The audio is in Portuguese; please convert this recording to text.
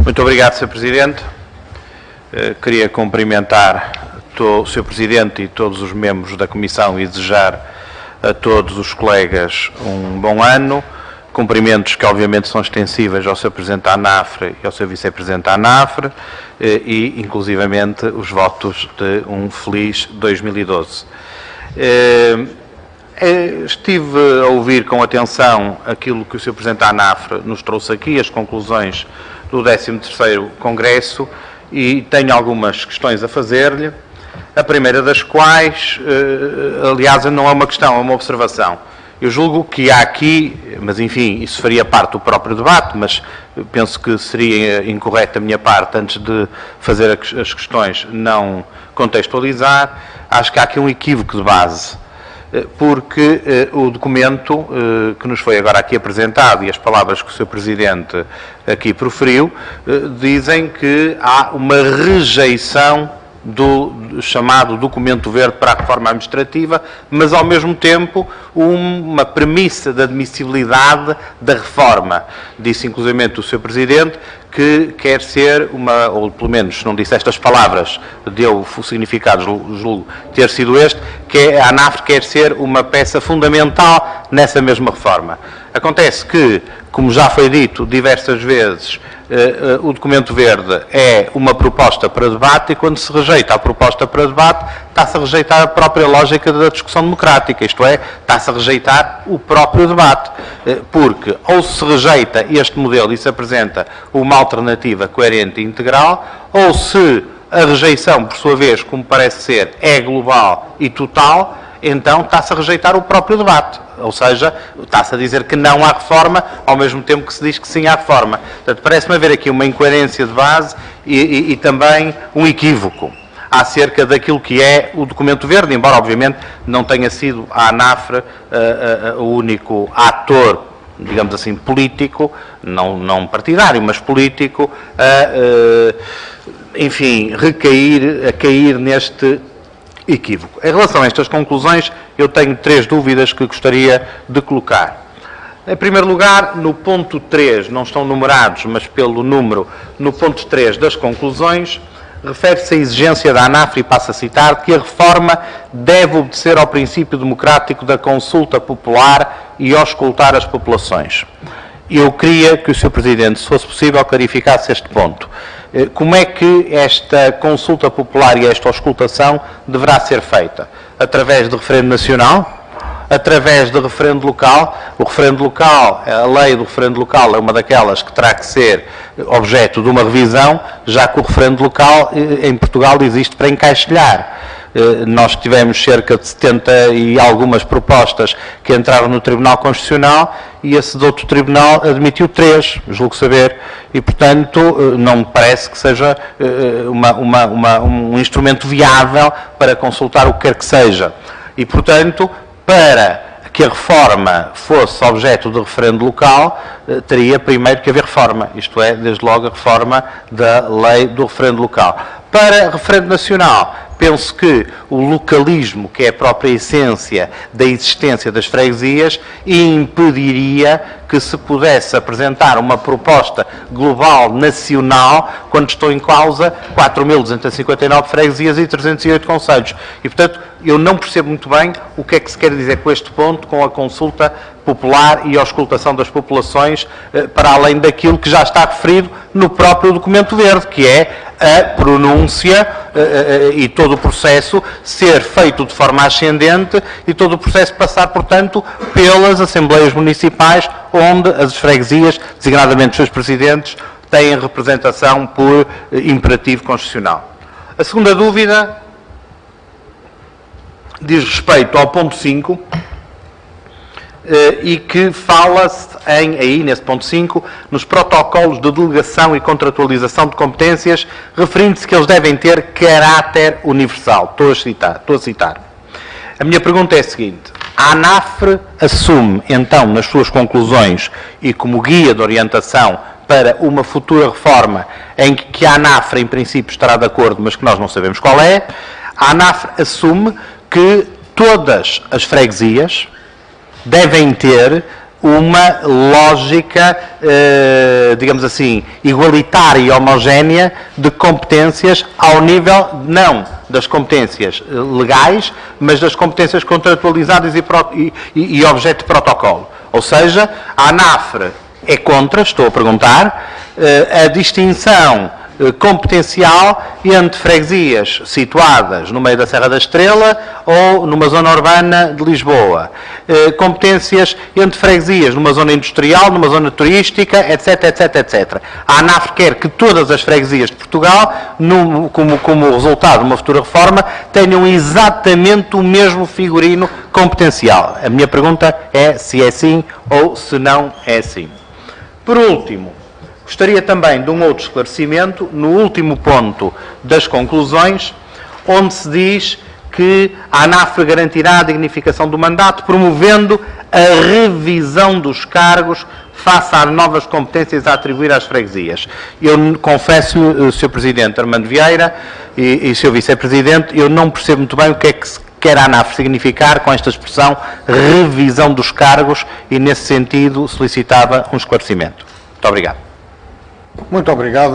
Muito obrigado, Sr. Presidente. Queria cumprimentar o Sr. Presidente e todos os membros da Comissão e desejar a todos os colegas um bom ano. Cumprimentos que obviamente são extensíveis ao Sr. Presidente da ANAFRE e ao Sr. Vice-Presidente da ANAFRE e inclusivamente os votos de um feliz 2012. Estive a ouvir com atenção aquilo que o Sr. Presidente da ANAFRE nos trouxe aqui, as conclusões do 13º Congresso, e tenho algumas questões a fazer-lhe, a primeira das quais, aliás, não é uma questão, é uma observação. Eu julgo que há aqui, mas enfim, isso faria parte do próprio debate, mas penso que seria incorreto da minha parte, antes de fazer as questões, não contextualizar. Acho que há aqui um equívoco de base, porque o documento que nos foi agora aqui apresentado e as palavras que o Sr. Presidente aqui proferiu, dizem que há uma rejeição do chamado documento verde para a reforma administrativa, mas ao mesmo tempo uma premissa de admissibilidade da reforma. Disse inclusivamente o Sr. Presidente que quer ser uma, ou pelo menos se não disse estas palavras, deu o significado, julgo ter sido este, que a ANAFRE quer ser uma peça fundamental nessa mesma reforma. Acontece que, como já foi dito diversas vezes, o documento verde é uma proposta para debate e quando se rejeita a proposta para debate está-se a rejeitar a própria lógica da discussão democrática, isto é, está-se a rejeitar o próprio debate, porque ou se rejeita este modelo e se apresenta uma alternativa coerente e integral, ou se a rejeição, por sua vez, como parece ser, é global e total, então está-se a rejeitar o próprio debate. Ou seja, está-se a dizer que não há reforma, ao mesmo tempo que se diz que sim há reforma. Portanto, parece-me haver aqui uma incoerência de base e também um equívoco acerca daquilo que é o documento verde, embora, obviamente, não tenha sido a ANAFRE o único ator, digamos assim, político, não partidário, mas político, enfim, a cair neste equívoco. Em relação a estas conclusões, eu tenho 3 dúvidas que gostaria de colocar. Em primeiro lugar, no ponto 3, não estão numerados, mas pelo número, no ponto 3 das conclusões, refere-se à exigência da ANAFRE, e passo a citar, que a reforma deve obedecer ao princípio democrático da consulta popular e auscultar as populações. Eu queria que o Sr. Presidente, se fosse possível, clarificasse este ponto. Como é que esta consulta popular e esta auscultação deverá ser feita? Através de referendo nacional? Através de referendo local? O referendo local, a lei do referendo local é uma daquelas que terá que ser objeto de uma revisão, já que o referendo local em Portugal existe para encaixilhar. Nós tivemos cerca de 70 e algumas propostas que entraram no Tribunal Constitucional e esse outro Tribunal admitiu 3, julgo saber, e portanto não me parece que seja um instrumento viável para consultar o que quer que seja. E portanto, para que a reforma fosse objeto de referendo local, teria primeiro que haver reforma, isto é, desde logo a reforma da lei do referendo local. Para referendo nacional, penso que o localismo, que é a própria essência da existência das freguesias, impediria que se pudesse apresentar uma proposta global nacional quando estão em causa 4.259 freguesias e 308 concelhos. E, portanto, eu não percebo muito bem o que é que se quer dizer com este ponto, com a consulta popular e a auscultação das populações, para além daquilo que já está referido no próprio documento verde, que é a pronúncia e todo o processo ser feito de forma ascendente e todo o processo passar, portanto, pelas Assembleias Municipais, onde as freguesias, designadamente os seus presidentes, têm representação por imperativo constitucional. A segunda dúvida diz respeito ao ponto 5, e que fala-se aí nesse ponto 5, nos protocolos de delegação e contratualização de competências, referindo-se que eles devem ter caráter universal. Estou a citar. A minha pergunta é a seguinte: a ANAFRE assume, então, nas suas conclusões e como guia de orientação para uma futura reforma em que a ANAFRE, em princípio, estará de acordo, mas que nós não sabemos qual é, a ANAFRE assume que todas as freguesias devem ter uma lógica, digamos assim, igualitária e homogénea de competências ao nível, não das competências legais, mas das competências contratualizadas e objeto de protocolo. Ou seja, a ANAFRE é contra, estou a perguntar, a distinção competencial entre freguesias situadas no meio da Serra da Estrela ou numa zona urbana de Lisboa. Competências entre freguesias numa zona industrial, numa zona turística, etc, etc, etc. A ANAFRE quer que todas as freguesias de Portugal, como resultado de uma futura reforma, tenham exatamente o mesmo figurino competencial. A minha pergunta é se é assim ou se não é assim. Por último, gostaria também de um outro esclarecimento no último ponto das conclusões, onde se diz que a ANAFRE garantirá a dignificação do mandato, promovendo a revisão dos cargos face às novas competências a atribuir às freguesias. Eu confesso, Sr. Presidente Armando Vieira e Sr. Vice-Presidente, eu não percebo muito bem o que é que quer a ANAFRE significar com esta expressão revisão dos cargos e, nesse sentido, solicitava um esclarecimento. Muito obrigado. Muito obrigado.